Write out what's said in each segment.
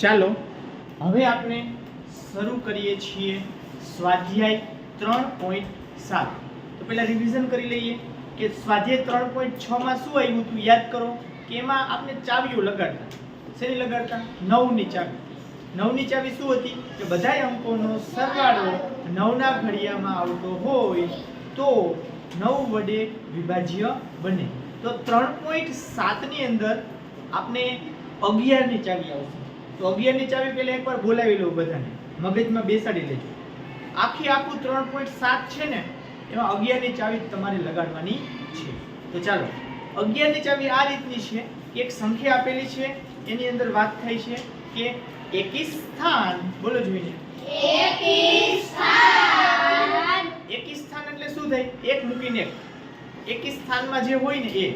ચાલો હવે આપણે શરૂ કરીએ છીએ સ્વાધ્યાય 3.7. તો પહેલા રિવિઝન કરી લઈએ કે સ્વાધ્યાય 3.6 માં શું આવ્યું હતું યાદ કરો કે એમાં આપણે ચાવીઓ લગાડતા. શેની લગાડતા? 9 ની ચાવી. 9 ની ચાવી શું હતી કે બધાય અંકોનો સરવાળો 9 ના ઘડિયામાં આવતો હોય તો 9 વડે વિભાજ્ય બને. તો 3.7 ની અંદર આપણે 11 ની ચાવી આવશે. તો 11 ની ચાવી પહેલા એકવાર બોલાવી લો, બધાને મગજમાં બેસાડી લેજો. આખું 3.7 છે ને એમાં 11 ની ચાવી તમારે લગાડવાની છે. તો ચાલો 11 ની ચાવી આ રીતની છે કે એક સંખ્યા આપેલી છે, એની અંદર વાત થાય છે કે એકી સ્થાન, બોલો જોઈને એકી સ્થાન. એકી સ્થાન એટલે શું થાય? એક મૂકીને એક. એકી સ્થાનમાં જે હોય ને એ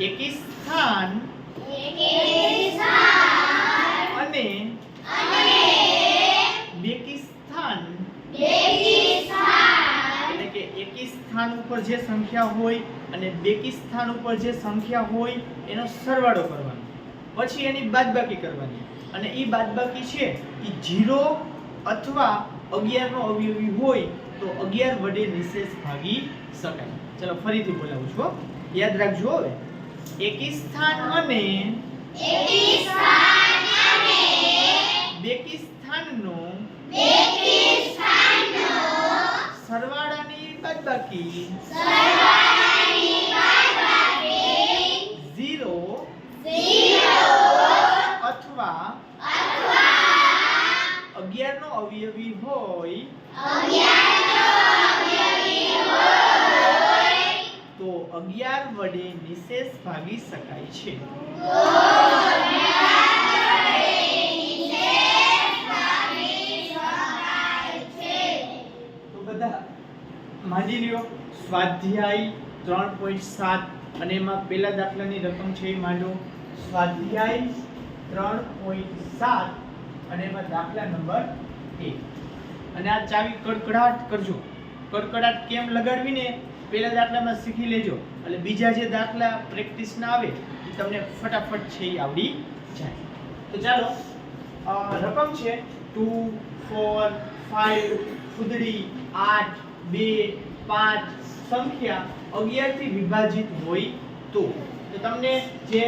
એકી સ્થાન અને બેકી સ્થાન. એટલે કે એકી સ્થાન ઉપર જે સંખ્યા હોય અને બેકી સ્થાન ઉપર જે સંખ્યા હોય એનો સરવાળો કરવાનો, પછી એની બાદબાકી કરવાની, અને એ બાદબાકી છે એ 0 અથવા 11 નો અવયવી હોય તો 11 વડે નિશેષ ભાગી શકાય. ચલો ફરીથી બોલાવું છું, યાદ રાખજો. હવે એકી સ્થાન અને બેકી સ્થાનનો સરવાળાની બાદબાકી 0 અથવા 11 નો અવયવી હોય તો 11 વડે નિશેષ ભાગી શકાય છે. માંડી લ્યો સ્વાધ્યાય 3.7 અને એમાં પહેલા દાખલાની રકમ છે એ માંડો. સ્વાધ્યાય 3.7 અને એમાં દાખલા નંબર 1. અને આ ચાવી કડકડાટ કરજો. કડકડાટ કેમ લગાડવી ને પહેલા દાખલામાં શીખી લેજો, એટલે બીજા જે દાખલા પ્રેક્ટિસ ના આવે એ તમને ફટાફટ છે એ આવડી જાય. તો ચાલો રકમ છે 2 4 5 ફૂદડી 8 2 5 સંખ્યા 11 થી વિભાજિત હોય તો તમને જે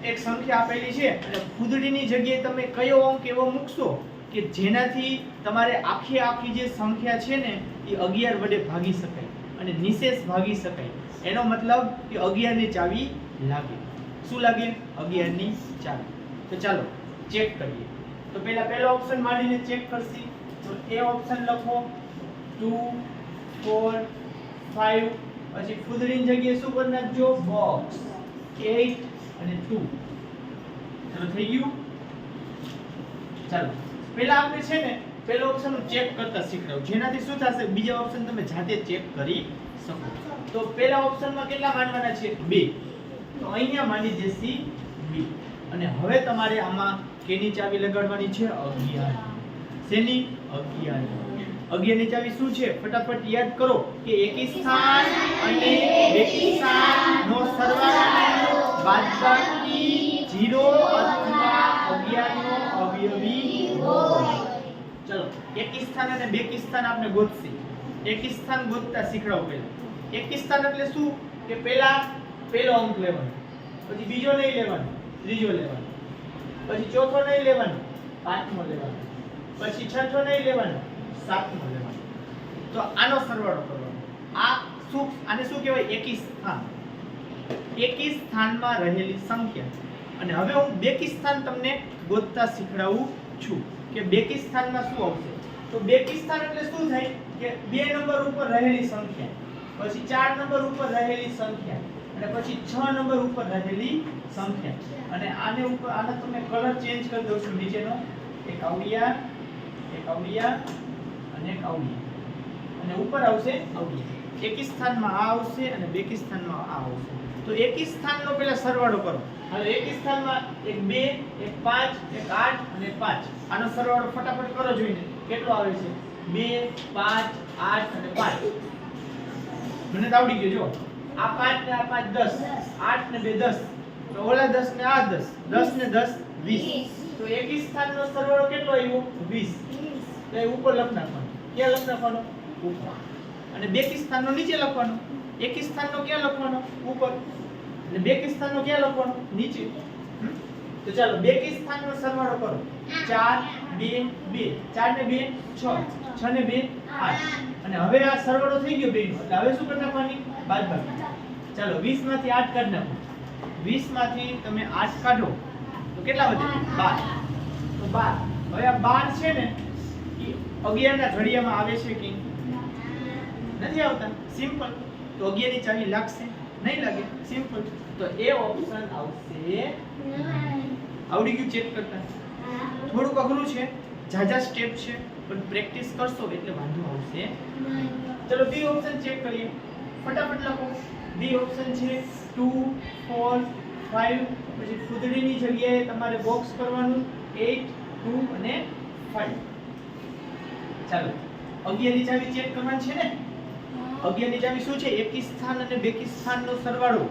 એક સંખ્યા આપેલી છે અને ફૂદડીની જગ્યાએ તમે કયો અંક એવો મૂકશો કે જેનાથી તમારે આખી જે સંખ્યા છે ને એ 11 વડે ભાગી શકાય અને નિશેષ ભાગી શકાય. એનો મતલબ કે 11 ની ચાવી લાગે. શું લાગે? 11 ની ચાવી. તો ચાલો ચેક કરીએ. તો પહેલો ઓપ્શન માંડીને ચેક કરશી. તો એ ઓપ્શન લખો 2 4 5, પછી ફૂદડીની જગ્યાએ શું કરી નાખજો? બોક્સ 8 અને 2. ચલો થઈ ગયું. ચાલો પહેલા આપણે છે ને પહેલો ઓપ્શન ચેક કરતા શીખડાવ, જેનાથી શું થશે બીજા ઓપ્શન તમે જાતે ચેક કરી શકો. તો પહેલા ઓપ્શનમાં કેટલા માંડવાના છે? 2. તો અહીંયા માંડી દેસી 2. અને હવે તમારે આમાં કેની ચાવી લગાડવાની છે? 11. શેની? 11. 11 ની ચાવી શું છે? ફટાફટ યાદ કરો કે એકી સ્થાન અને બેકી સ્થાનનો સરવાળો બાદબાકી 0 અથવા 11 નો અવયવી હોય. ચલો એકી સ્થાન અને બેકી સ્થાન આપણે ગોતશી. એકી સ્થાન ગોતતા શીખડાવ. પહેલા એકી સ્થાન એટલે શું કે પહેલો અંક લેવાનો, પછી બીજો નહીં લેવાનો, ત્રીજો લેવાનો, પછી ચોથો નહીં લેવાનો, પાંચમો લેવાનો, પછી છઠ્ઠો નહીં લેવાનો, સાતમો લેવાનો. તો આનો સરવાળો કરવાનો. આને શું કહેવાય? એકી સ્થાન. એકી સ્થાનમાં રહેલી સંખ્યા. અને હવે હું બેકી સ્થાન તમને ગોતતા શીખડાવું છું કે બેકી સ્થાનમાં શું આવશે. તો બેકી સ્થાન એટલે શું થાય કે 2 નંબર ઉપર રહેલી સંખ્યા, પછી 4 નંબર ઉપર રહેલી સંખ્યા, અને પછી 6 નંબર ઉપર રહેલી સંખ્યા. અને આને તમે કલર ચેન્જ કરી દો છો. નીચેનો એક આવડિયા, એક આવડિયા અને એક આવડિયા, અને ઉપર આવશે આવડિયા. એકી સ્થાનમાં આ આવશે અને બેકી સ્થાનમાં આ આવશે. તો એકી સ્થાનનો પહેલા સરવાળો કરો. હવે એકી સ્થાનમાં એક 2 એક 5 એક 8 અને 5. આનો સરવાળો ફટાફટ કરો જોઈને કેટલો આવે છે? 2 5 8 અને 5. મને તો આવડી ગયો. જો આ 5 ને આ 5 10, 8 ને 2 10, તો ઓલા 10 ને આ 10, 10 ને 10 20. તો એકી સ્થાનનો સરવાળો કેટલો આવ્યો 20 તો એ ઉપર લખ નાખવાનો ક્યાં લખ નાખવાનો ઉપર અને બેકી સ્થાનનો નીચે લખવાનો એકી સ્થાનનો ક્યાં લખવાનો ઉપર અને બેકી સ્થાનનો ક્યાં લખવાનો નીચે તો ચાલો બેકી સ્થાનનો સરવાળો કરો 4 2 2 4 ને 2 6 6 ને 2 8 અને હવે આ સરવાળો થઈ ગયો બેનો એટલે હવે શું કરી નાખવાની બાદબાકી ચાલો 20 માંથી 8 કાઢી નાખો 20 માંથી તમે 8 કાઢો તો કેટલા વધે 12 તો 12 હવે આ 12 છે ને એ 11 ના ઘડિયામાં આવે છે કે નથી આવતા સિમ્પલ તો 11 ની ચાવી લાગશે નહીં લાગે સિમ્પલ તો એ ઓપ્શન આવશે આવડી ગયું ચેક કરતા થોડુંક અઘરું છે જાજા સ્ટેપ છે પણ પ્રેક્ટિસ કરશો એટલે વાંધો આવશે ચલો બી ઓપ્શન ચેક કરીએ ફટાફટ લખો બી ઓપ્શન છે 2 4 5 પછી ફૂદડીની જગ્યાએ તમારે બોક્સ કરવાનું 8 2 અને 5 ચાલો 11 ની ચાવી ચેક કરવાની છે ને 11 ની ચાવી શું છે એકી સ્થાન અને બેકી સ્થાનનો સરવાળો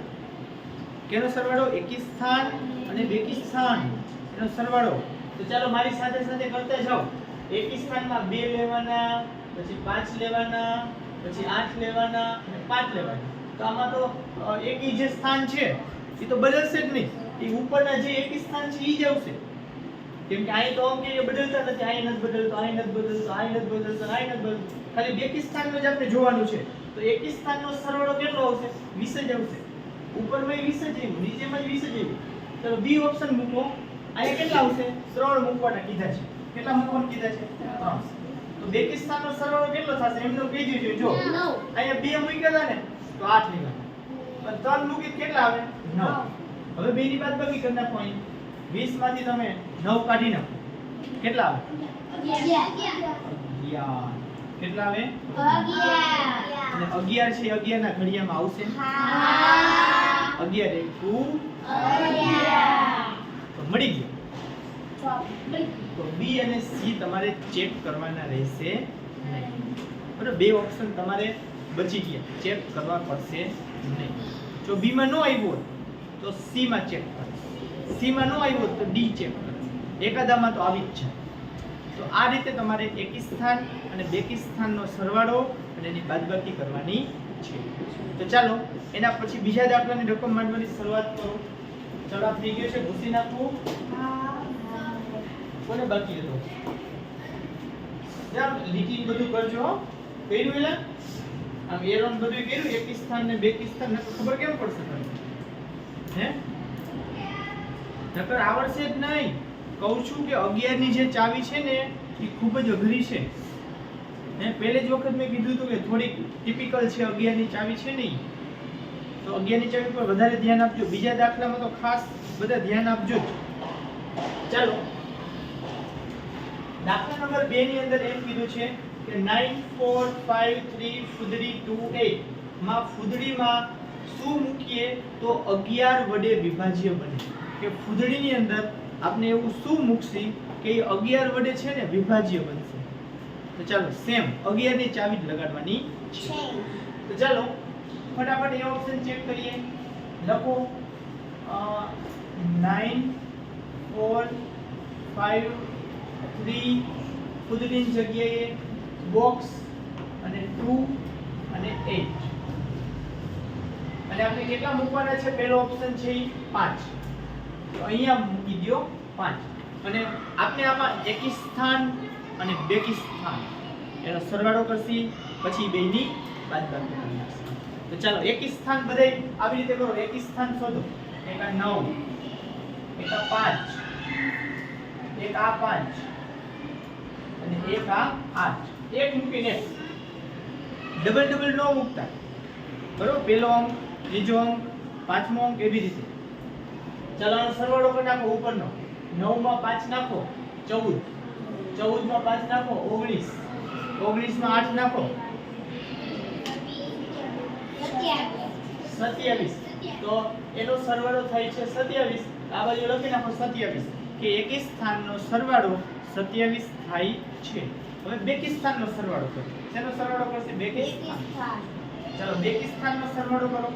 કેનો સરવાળો એકી સ્થાન અને બેકી સ્થાન એનો સરવાળો તો ચાલો મારી સાથે સાથે કરતા જાઓ એકી સ્થાનમાં 2 લેવાના પછી 5 લેવાના પછી 8 લેવાના અને 5 લેવાના તો આમાં તો એકી જે સ્થાન છે એ તો બદલશે જ નહીં એ ઉપરના જે એકી સ્થાન છે એ જ આવશે કેમ કે અહીં તો અંક એ બદલતા નથી અહીં નથી બદલતો અહીં નથી બદલતો અહીં નથી બદલતો અહીં નથી બદલતો ખાલી બેકી સ્થાનનું જ આપણે જોવાનું છે તો એકી સ્થાનનો સરવાળો કેટલો આવશે 20 જ આવશે ઉપરમાં 20 જ આવ્યું નીચેમાં 20 જ આવ્યું ચલો બી ઓપ્શન મૂકો અહીંયા કેટલા આવશે 3 મૂકવાના કીધા છે કેટલા મૂકવાના કીધા છે 3 તો બેકી સ્થાનનો સરવાળો કેટલો થશે એમનો કહી દેજો જો અહીંયા 2 મૂક્યા હતા ને તો 8 નીકળે પણ 3 મૂકી કેટલા આવે 9 હવે બે ની બાદ બાકી કરી નાખો અહીં 20 માંથી તમે 9 કાઢી નાખો કેટલા આવે 11 કેટલા આવે 11 અને 11 છે 11 ના ઘડિયામાં આવશે 11 તો મળી ગયો તો બી અને સી તમારે ચેક કરવાના રહેશે નહીં બરાબર બે ઓપ્શન તમારે બચી ગયા ચેક કરવા પડશે નહીં જો બી માં નો આવ્યો તો સી માં ચેક કરો સી માં નો આવ્યો તો ડી ચેક કરો એકાદામાં તો આવી જ છે તો આ રીતે તમારે એકી સ્થાન અને બેકી સ્થાનનો સરવાળો અને એની બાદબાકી કરવાની છે તો ચાલો એના પછી બીજા દાખલાની રકમ માંડવાની શરૂઆત કરો ચલો થઈ ગયો છે ભૂસી નાખવું કોને બાકી હતો જામ લીટી બધું કરજો હો કર્યું એલા આમ એરોન બધું કર્યું એકી સ્થાન ને બેકી સ્થાન ને ખબર કેમ પડશે તમને હે નકર આવડશે જ નહીં કહું છું કે 11 ની જે ચાવી છે ને એ ખૂબ જ અઘરી છે હે પહેલે જ વખત મેં કીધું હતું કે થોડી ટિપિકલ છે 11 ની ચાવી છે ને તો 11 ની ચાવી પર વધારે ધ્યાન આપજો બીજા દાખલામાં તો ખાસ બધા ધ્યાન આપજો ચાલો દાખલા નંબર 2 ની અંદર એમ કીધું છે કે 9 4 5 3 ફૂદડી 2 8 માં ફૂદડીમાં શું મૂકીએ તો 11 વડે વિભાજ્ય બને કે ફૂદડીની અંદર આપણે એવું શું મૂકશી કે એ 11 વડે છે ને વિભાજ્ય બનશે તો ચાલો સેમ 11 ની ચાવી જ લગાડવાની છે તો ચાલો ફટાફટ એ ઓપ્શન ચેક કરીએ લખો 9 4 5 3 ફૂદડીની જગ્યાએ બોક્સ અને 2 અને 8 અને આપણે કેટલા મૂકવાના છે પહેલો ઓપ્શન છે 5 તો અહીંયા મૂકી દો 5 અને આપણે આમાં એકી સ્થાન અને બેકી સ્થાન એનો સરવાળો કરશી પછી બેની બાદબાકી કરી નાખશું તો ચાલો એકી સ્થાન બધાય આવી રીતે કરો એકી સ્થાન શોધો એક આ 9 એક આ 5 એક આ 5 અને એક આ 8 એક મૂકીને ડબલ ડબલ નો મૂકતા બરોબર પહેલો અંક ત્રીજો અંક પાંચમો અંક એવી રીતે ચાલો આનો સરવાળો કરી નાખો ઉપરનો 9 માં 5 નાખો 14 14 માં 5 નાખો 19 19 માં 8 નાખો 27 તો એનો સરવાળો થાય છે 27 આ બાજુ લખી નાખો 27 કે એકી સ્થાનનો સરવાળો 27 થાય છે હવે બેકી સ્થાનનો સરવાળો કરો શેનો સરવાળો કરશે બેકી સ્થાન ચાલો બેકી સ્થાનનો સરવાળો કરો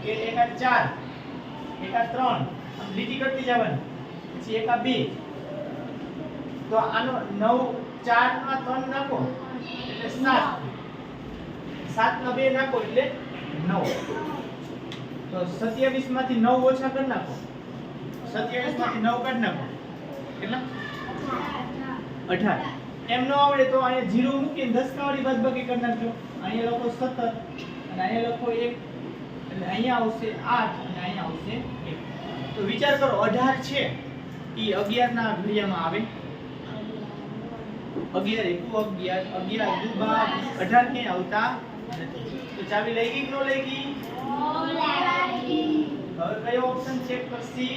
કે એક આ 4 એક આ 3 આમ લીટી કરતી જવાની પછી એક આ 2 તો આનો 9 4 માં 3 નાખો એટલે 7 7 માં 2 નાખો એટલે 9 તો 27 માંથી 9 ઓછા કરી નાખો 27 માંથી 9 કાઢી નાખો કેટલા 18 એમ નો આવડે તો અહીંયા 0 મૂકીને 10 વાળી બાદબાકી કરી નાખજો અહીંયા લખો 17 અને અહીંયા લખો 1 એટલે અહીંયા આવશે 8 અને અહીંયા આવશે 1 તો વિચાર કરો 18 છે ઈ 11 ના ઘડિયામાં આવે 11 એકુ 11 11 દુ 12 18 કે આવતા નથી તો ચાવી લઈ ગઈ કે નો લઈ ગઈ હવે કયો ઓપ્શન ચેક કરશી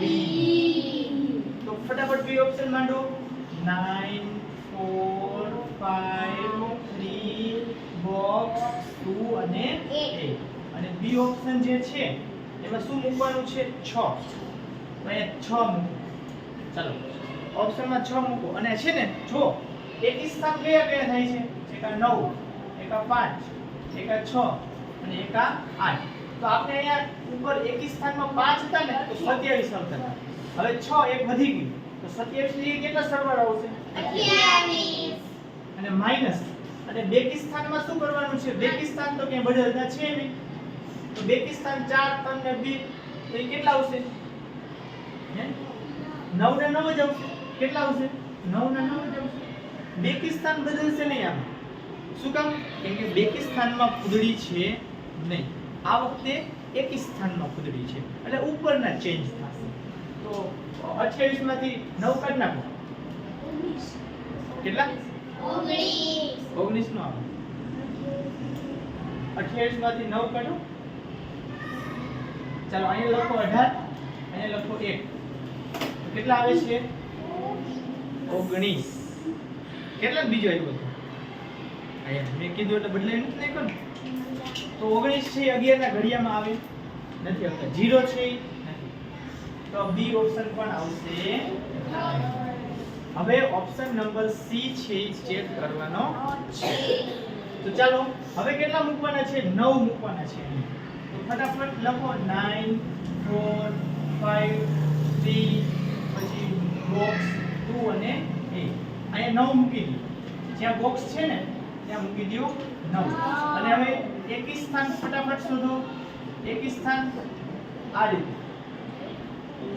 બી તો ફટાફટ બી ઓપ્શન માંડો 9 4 5 3 બોક્સ 2 અને 8 અને બી ઓપ્શન જે છે એમાં શું મૂકવાનું છે 6 તો અહીંયા 6 મૂકો ચાલો ઓપ્શનમાં 6 મૂકો અને છે ને જો એકી સ્થાન કયા કયા થાય છે એકા 9 એકા 5 એકા 6 અને એકા 8 તો આપણે અહીંયા ઉપર એકી સ્થાનમાં 5 હતા ને તો 27 આવતા હવે 6 એક વધી ગયું તો 27 ની કેટલા સરવાળો આવશે 28 અને માઈનસ અને બેકી સ્થાનમાં શું કરવાનું છે બેકી સ્થાન તો ક્યાં બદલતા છે નહીં તો બેકી સ્થાન 4 3 ને 2 તો એ કેટલા આવશે હે 9 ને 9 જ આવશે કેટલા આવશે 9 ને 9 જ આવશે બેકી સ્થાન બદલશે નહીં આમ શું કામ કેમ કે બેકી સ્થાનમાં ફૂદડી છે નહીં આ વખતે એકી સ્થાનમાં ફૂદડી છે એટલે ઉપરના ચેન્જ થશે તો 28 માંથી 9 કાઢ નાખો 19 કેટલા 19 નો આવે 28 માંથી 9 કાઢો ચાલો અહીંયા લખો 18 અહીંયા લખો 1 તો કેટલા આવે છે 19 કેટલા બીજો આવ્યો હતો અહીંયા મેં કીધું એટલે બદલાઈ નથી નાખ્યો ને તો 19 છે 11 ના ઘડિયામાં આવે નથી આવતા 0 છે નથી તો બી ઓપ્શન પણ આવશે હવે ઓપ્શન નંબર સી છે ચેક કરવાનો છે તો ચાલો હવે કેટલા મૂકવાના છે 9 મૂકવાના છે તો ફટાફટ લખો 9 4 5 3 પછી બોક્સ 2 અને 8 અહીંયા 9 મૂકી દો જ્યાં બોક્સ છે ને ત્યાં મૂકી દો 9 અને હવે એકી સ્થાન ફટાફટ શોધો એકી સ્થાન આ રીતે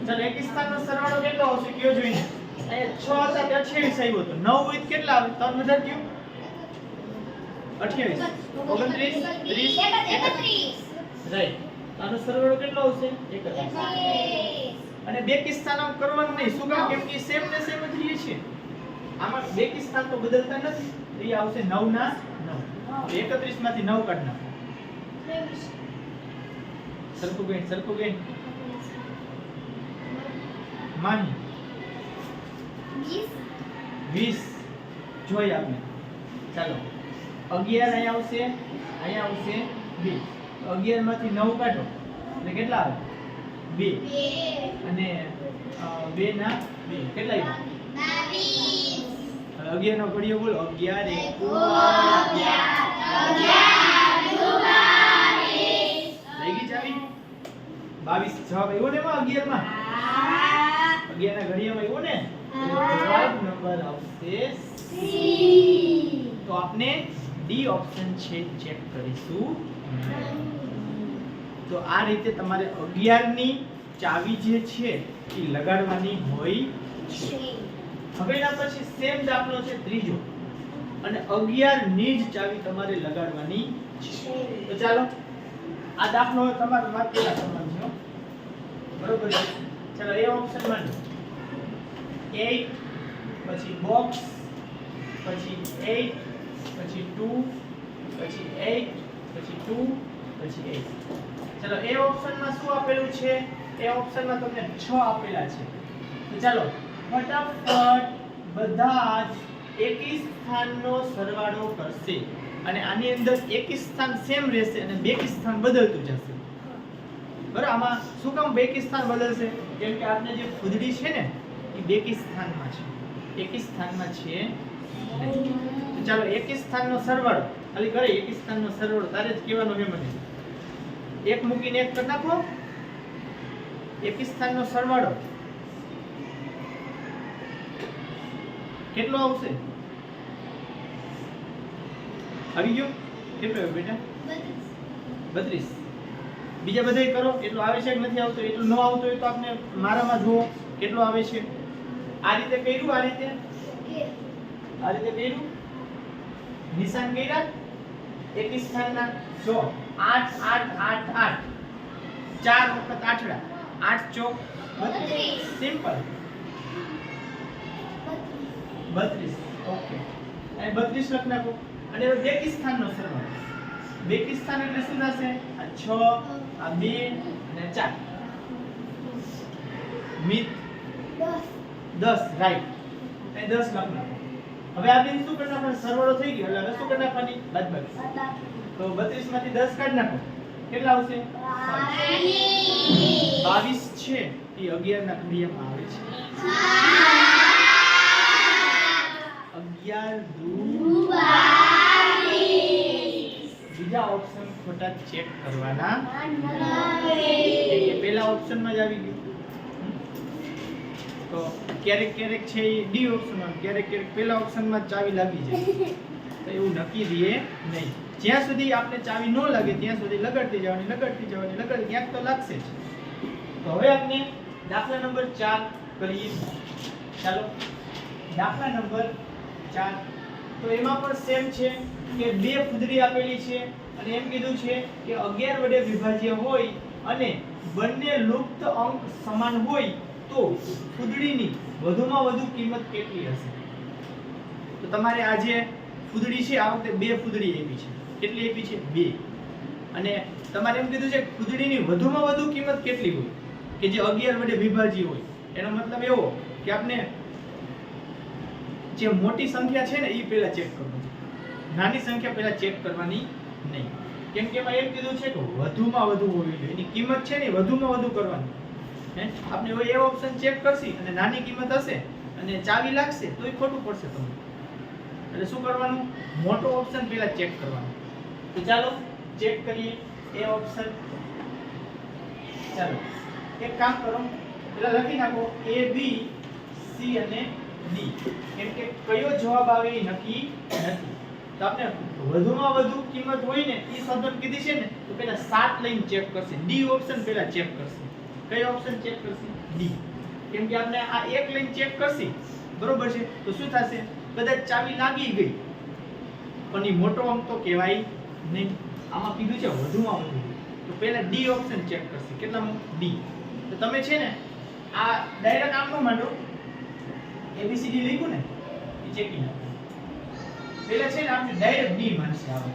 ચાલો એકી સ્થાનનો સરવાળો કેટલો આવશે કયો જોઈને અહીંયા 6 હતા 28 આવ્યો તો 9 હોય કેટલા આવે 3 વધાર કયો 28 29 30 31 રાઈટ આનો સરવાળો કેટલો આવશે 31 અને બેકી સ્થાન આમ કરવાનું નહીં શું કામ કેમ કે સેમ ને સેમ જ રહે છે આમાં બેકી સ્થાન તો બદલતા નથી એ આવશે 9 ના 9 31 માંથી 9 કાઢ નાખો સરખું ગઈ માની 20 જોઈ આપણે ચાલો 11 અહીંયા આવશે 2 11 માંથી 9 કાઢો એટલે કેટલા આવે 2 અને 2 ના 2 કેટલા આવ્યા 22 હવે 11 નો ઘડિયો બોલો 11 લઈ ગઈ ચાવી 22 જવાબ આવ્યો ને એમાં 11 માં 11 ના ઘડિયામાં આવ્યો ને જવાબ નંબર આવશે સી તો આપણે ડી ઓપ્શન છે ચેક કરીશું તો આ રીતે તમારે 11 ની ચાવી જે છે એ લગાડવાની હોય છે હવે એના પછી સેમ દાખલો છે ત્રીજો અને 11 ની જ ચાવી તમારે લગાડવાની છે તો ચાલો આ દાખલો તમારે વાત પેલા સમજો બરોબર છે ચાલો એ ઓપ્શન માં 8 પછી બોક્સ પછી 8 પછી 2 પછી 8 પછી 2 પછી 8 ચાલો એ ઓપ્શનમાં શું આપેલું છે એ ઓપ્શનમાં તમને 6 આપેલા છે તો ચાલો ફટાફટ બધા જ એકી સ્થાનનો સરવાળો કરશે અને આની અંદર એકી સ્થાન સેમ રહેશે અને બેકી સ્થાન બદલતું જશે બરાબર આમાં શું કામ બેકી સ્થાન બદલશે કેમ કે આપણે જે ફૂદડી છે ને એ બેકી સ્થાનમાં છે એકી સ્થાનમાં છે તો ચાલો એકી સ્થાનનો સરવાળો ખાલી કરે એકી સ્થાનનો સરવાળો તારે જ કહેવાનો છે મને એક મૂકીને એક કરી નાખો એકી સ્થાનનો સરવાળો કેટલો આવશે? આવી ગયો? કેટલો આવ્યો બેટા? 32. બીજા બધાય કરો. એટલો આવે છે કે નથી આવતો? એટલું ન આવતો હોય તો આપણે મારામાં જુઓ કેટલો આવે છે. આ રીતે કર્યું, આ રીતે કર્યું, નિશાન કર્યા એકી સ્થાનના. જો 8 8 8 8 4 વખત આઠડા, 8 ચોક 32. સિમ્પલ 32. ઓકે, અને 32 લખ નાખો. અને હવે બેકી સ્થાનનો સરવાળો. બેકી સ્થાન એટલે શું થશે? આ 6, આ 2 અને 4. મિત 10. રાઈટ. એ 10 લખ નાખો. હવે આ બેન શું કરી નાખવાનું? સરવાળો થઈ ગયો એટલે હવે શું કરી નાખવાની? બાદબાકી. તો 32 માંથી 10 કાઢી નાખો. કેટલા આવશે? 22 છે એ 11 ના ઘડિયામાં આવે છે. 11 દુ 22. બીજા ઓપ્શન ખોટા ચેક કરવાના એટલે પહેલા ઓપ્શનમાં જ આવી ગયું. તો ક્યારેક ક્યારેક છે એ ડી ઓપ્શનમાં, ક્યારેક ક્યારેક પહેલા ઓપ્શનમાં ચાવી લાગી જાય. તો એવું નક્કી દઈએ નહીં. જ્યાં સુધી આપણે ચાવી ન લાગે ત્યાં સુધી લગાડતી જવાની, ક્યાંક તો લાગશે જ. તો હવે આપણે દાખલા નંબર 4 કરીએ. ચાલો, દાખલા નંબર 4. તો એમાં પણ સેમ છે કે બે ફૂદડી આપેલી છે અને એમ કીધું છે કે 11 વડે વિભાજ્ય હોય અને બંને લુપ્ત અંક સમાન હોય તો ફૂદડીની વધુમાં વધુ કિંમત કેટલી હશે? તો તમારે આ જે ફૂદડી છે આ વખતે બે ફૂદડી આપી છે. કેટલી આપી છે? 2. અને તમારે એમ કીધું છે ફૂદડીની વધુમાં વધુ કિંમત કેટલી હોય કે જે 11 વડે વિભાજ્ય હોય. એનો મતલબ એવો કે આપણે જે મોટી સંખ્યા છે ને એ પહેલા ચેક કરવાની, નાની સંખ્યા પહેલા ચેક કરવાની નહીં. કેમ કે એમાં એમ કીધું છે કે વધુમાં વધુ હોવી જોઈએ, એની કિંમત છે ને વધુમાં વધુ કરવાની. આપણે એ ઓપ્શન ચેક કરશી અને નાની કિંમત હશે અને ચાવી લાગશે તો એ ખોટું પડશે તમને. એટલે શું કરવાનું? મોટો ઓપ્શન પહેલા ચેક કરવાનો. તો ચાલો ચેક કરીએ એ ઓપ્શન. ચાલો એક કામ કરો, પહેલા લખી નાખો A B C અને D. કેમ કે કયો જવાબ આવે એ નક્કી નથી. તો આપણે વધુમાં વધુ કિંમત હોય ને એ શબ્દ કીધી છે ને તો પહેલા 7 લઈને ચેક કરશે. ડી ઓપ્શન પહેલા ચેક કરશે. કયો ઓપ્શન ચેક કરશે? ડી. કેમ કે આપણે આ એક લઈને ચેક કરશી, બરોબર છે? તો શું થશે? કદાચ ચાવી લાગી ગઈ પણ એ મોટો અંક તો કહેવાય નહીં. આમાં કીધું છે વધુમાં વધુ, તો પહેલા ડી ઓપ્શન ચેક કરશે. કેટલામાં? ડી. તો તમે છે ને આ ડાયરેક્ટ આમ ન માંડો, ABCD લખ્યું ને એ ચેકિંગ પહેલા છે ને આપણે ડાયરેક્ટ ડી માનશે. આવે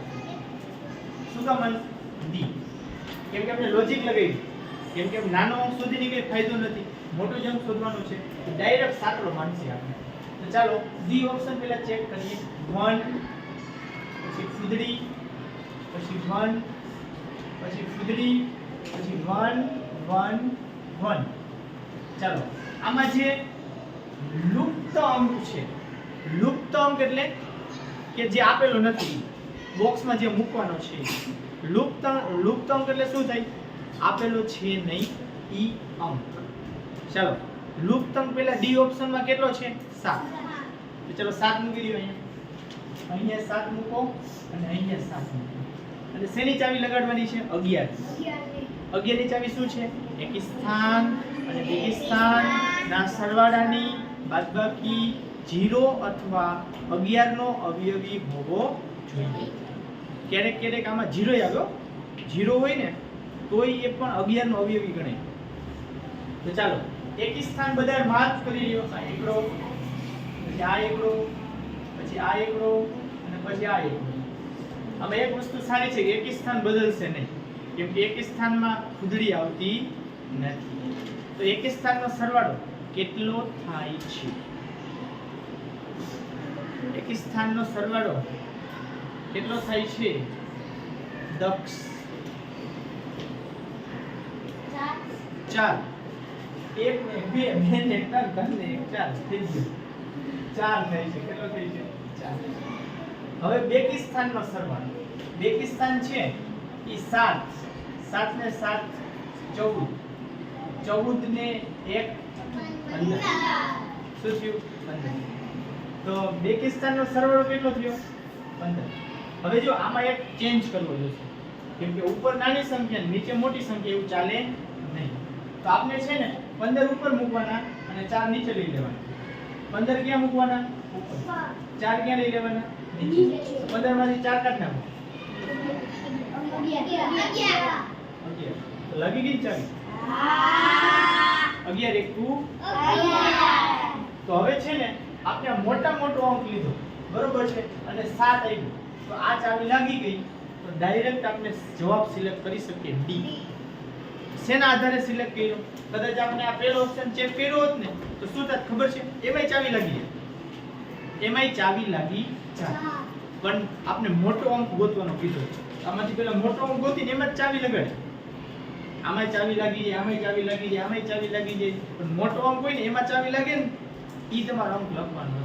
શું કામ માન? ડી. કેમ કે આપણે લોજિક લગાવ્યું. કેમ કે નાનો અંક શોધીને કઈ ફાયદો નથી, મોટો જ અંક શોધવાનો છે. ડાયરેક્ટ સાતડો માનશે આપણે. તો ચાલો ડી ઓપ્શન પહેલા ચેક કરીએ. 1, પછી ફૂદડી, પછી 1, પછી ફૂદડી, પછી 1 1 1. ચાલો આમાં જે લુપ્ત અંક છે, લુપ્ત અંક એટલે કે જે આપેલો નથી, બોક્સમાં જે મૂકવાનો છે. લુપ્ત અંક એટલે શું થાય? આપેલો છે નહીં ઈ અંક. ચાલો લુપ્ત અંક પહેલા ડી ઓપ્શનમાં કેટલો છે? 7. તો ચલો 7 મૂકી દો. અહીંયા 7 મૂકો અને અહીંયા 7 મૂકો. અને શેની ચાવી લગાડવાની છે? 11. 11 ની ચાવી શું છે? એકી સ્થાન અને બેકી સ્થાન ના સરવાળાની બાદબાકી 0 અથવા 11 નો અવયવી હોવો જોઈએ. ક્યારેક ક્યારેક આમાં 0 આવ્યો, 0 હોય ને તોય એ પણ 11 નો અવયવી ગણાય. તો ચાલો એકી સ્થાન બધા માર્ક કરી લ્યો. આ એકડો, પછી આ એકડો, પછી આ એકડો અને પછી આ એકડો. આમાં એક વસ્તુ સારી છે કે એકી સ્થાન બદલશે નહીં, કેમ કે એકી સ્થાનમાં ફૂદડી આવતી નથી. તો એકી સ્થાનનો સરવાળો કેટલો થાય છે? એકી સ્થાનનો સરવાળો કેટલો થાય છે? દક્ષ 4. 1 ને 2 ને 3 ને 4 થઈ ગયું. 4 થાય છે. કેટલો થાય છે? 4. હવે બેકી સ્થાનનો સરવાળો. બેકી સ્થાન છે એ 7. 7 ને 7 14. 14 ને 1 15. શું થયું? 15. તો બેકી સ્થાનનો સરવાળો કેટલો થયો 15. હવે જો આમાં એક ચેન્જ કરવો જોઈશે કેમ કે ઉપર નાની સંખ્યા નીચે મોટી સંખ્યા એવું ચાલે નહીં. તો આપણે છે ને 15 ઉપર મૂકવાના અને 4 નીચે લઈ લેવાના. 15 ક્યાં મૂકવાના? ઉપર. 4 ક્યાં લઈ લેવાના? નીચે. 15 માંથી 4 કાઢ નાખો. 11. લગી ગઈ ચાવી? 11 એકુ 11. તો હવે છે ને આપણે આ મોટો અંક લીધો બરોબર છે અને 7 આવ્યું તો આ ચાવી લાગી ગઈ તો ડાયરેક્ટ આપણે જવાબ સિલેક્ટ કરી શકીએ ડી. શેના આધારે સિલેક્ટ કર્યો? કદાચ આપણે આ પહેલો ઓપ્શન ચેક કર્યો હોત ને તો શું થાત ખબર છે? એમાંય ચાવી લાગી જાય. એમાંય ચાવી લાગી જાય. પણ આપણે મોટો અંક ગોતવાનો કીધો. આમાંથી પેલા મોટો અંક ગોતીને એમાં જ ચાવી લગાડે. આમાંય ચાવી લાગી જાય, આમાંય ચાવી લાગી જાય, આમાંય ચાવી લાગી જાય. પણ મોટો અંક હોય ને એમાં ચાવી લાગે ને ઈ તમારો અંક લખવાનો.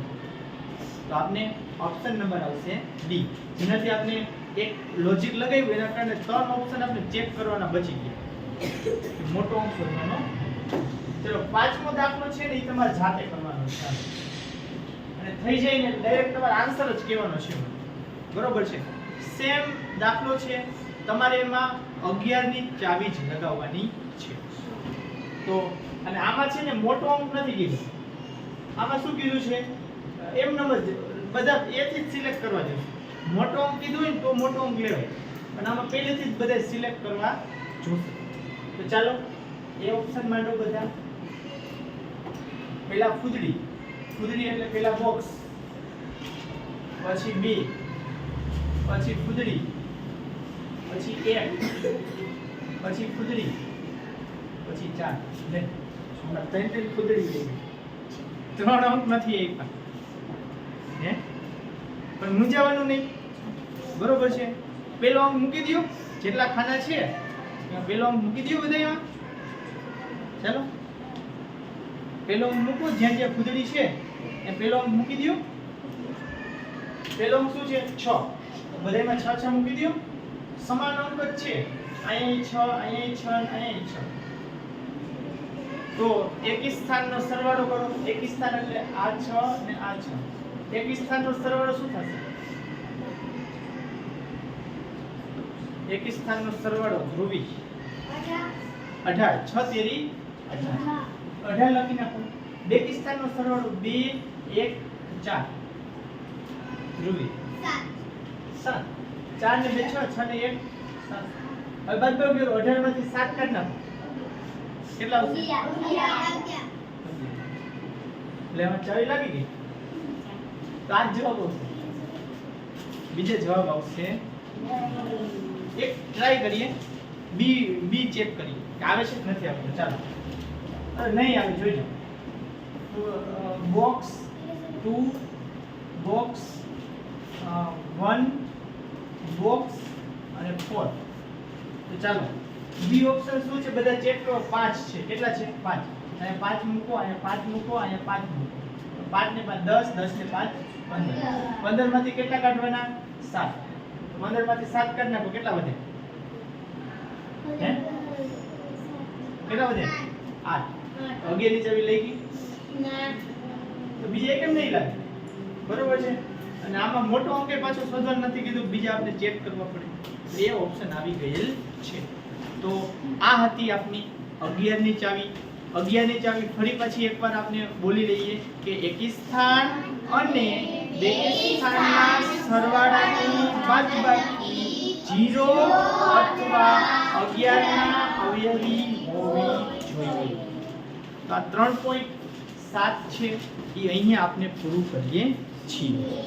તો આપણે ઓપ્શન નંબર આવશે ડી. જેનાથી આપણે એક લોજિક લગાવ્યું એના કારણે 3 ઓપ્શન આપણે ચેક કરવાના બચી ગયા. મોટો અંક શોધવાનો. ચલો પાંચમો દાખલો છે ને એ તમારે જાતે કરવાનો છે અને થઈ જાય ને ડાયરેક્ટ તમારે આન્સર જ કહેવાનો છે બરોબર છે. સેમ દાખલો છે તમારે એમાં 11 ની ચાવી જ લગાવવાની છે. તો અને આમાં છે ને મોટો અંક નથી કીધું. આમાં શું કીધું છે? એમ નંબર બધા એથી જ સિલેક્ટ કરવા જોઈએ. મોટો અંક કીધું હોય ને તો મોટો અંક લેવાય અને આમાં પહેલેથી જ બધા સિલેક્ટ કરવા જોશે. તો ચાલો એ ઓપ્શન માંડો બધા. પહેલા ફૂદડી. ફૂદડી એટલે પહેલા બોક્સ, પછી 2, પછી ફૂદડી, પછી 1, પછી ફૂદડી, પછી 4. લે હમણાં 3 ફૂદડી લઈ ગઈ. 3 અંક નથી આપ્યા હે પણ મૂંઝાવાનું નહીં બરોબર છે. પેલો અંક મૂકી દો જેટલા ખાના છે પેલો અંક મૂકી દો બધામાં. ચાલો પેલો અંક મૂકો જ્યાં જ્યાં ફૂદડી છે એ પેલો અંક મૂકી દો. પેલો અંક શું છે? 6. બધામાં 6 6 મૂકી દો. સમાન અંક જ છે. અહીંયા 6, અહીંયા 6, અહીંયા 6. તો એકી સ્થાનનો સરવાળો કરો. એકી સ્થાન એટલે આ 6 અને આ 6. એકી સ્થાનનો સરવાળો શું થશે? એકી સ્થાનનો સરવાળો ધ્રુવી 18. 6 તેરી 18. 18 લખી નાખો. બેકી સ્થાનનો સરવાળો 2 1 4 ધ્રુવી 7. 4 ને 2 6, 6 ને 1 7. હવે બાદ બાકી કરો. 18 માંથી 7 કાઢ નાખો. કેટલા આવશે? 11. એટલે આમાં ચાવી લાગી ગઈ. તો આ જવાબ આવશે. બીજો જવાબ આવશે એક ટ્રાય કરીએ. બી ચેક કરીએ કે આવે છે કે નથી આવતું. ચાલો નહીં આવે જોઈજો. બોક્સ 2 બોક્સ 1 બોક્સ અને 4. તો ચાલો બી ઓપ્શન શું છે બધા ચેક કરો. 5 છે. કેટલા છે? 5. અહીંયા 5 મૂકો, અહીંયા 5 મૂકો, અહીંયા 5 મૂકો. 5 ને 5 10, 10 ને 5 15. 15 માંથી કેટલા કાઢવાના? 7. 15 માંથી 7 કાઢ નાખો. કેટલા વધે? હે કેટલા વધે? 8. 11 ની ચાવી લઈ ગઈ તો બીજે કેમ નહીં લાગે? બરોબર છે. અને આમાં મોટો અંક પાછો શોધવાનું નથી કીધું, બીજા આપણે ચેક કરવા પડે. એ ઓપ્શન આવી ગયેલ છે. તો આ હતી આપની 11 ની ચાવી. 11 ની ચાવી ફરી પછી એકવાર આપણે બોલી લઈએ કે એકી સ્થાન અને બેકી સ્થાનના સરવાળાની બાદબાકી 0 અથવા 11 ના અવયવી હોવી જોઈએ. તો આ 3.7 છે એ અહીંયા આપણે પૂરું કરીએ છીએ.